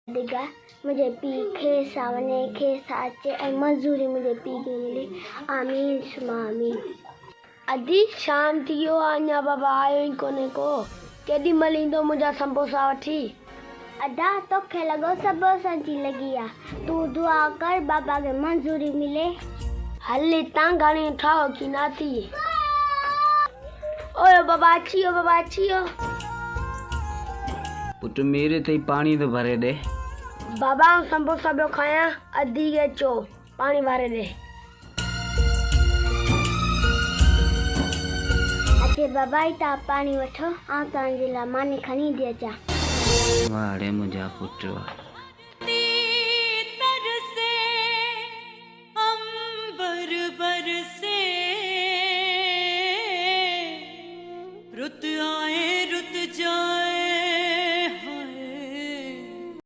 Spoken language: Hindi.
दिगा मुझे पी खेसा वने खेसा अचे ऐं मज़ूरी मुझे पी खे मिले। आमीन सुमा आमीन। अदी शाम थी वियो आहे, अञा बाबा आयो ई कोन्हे को। केॾी महिल ईंदो मुंहिंजा संबोसा वठी? अदा तोखे लॻो संबोसनि जी लॻी आहे। तूं दुआ कर बाबा खे मंज़ूरी मिले। हले तव्हां घणी ठाहो की न थी? ओए बाबा अची वियो, बाबा अची वियो। पुट मेरे ते पानी तो भरे दे। बाबा संबोसा पियो खायां, अधी खे चो पानी भरे दे। अचे बाबा ई तव्हां पानी वठो, आउं तव्हांजे लाइ मानी खणी थी अचां। वाड़े मुंहिंजा पुट।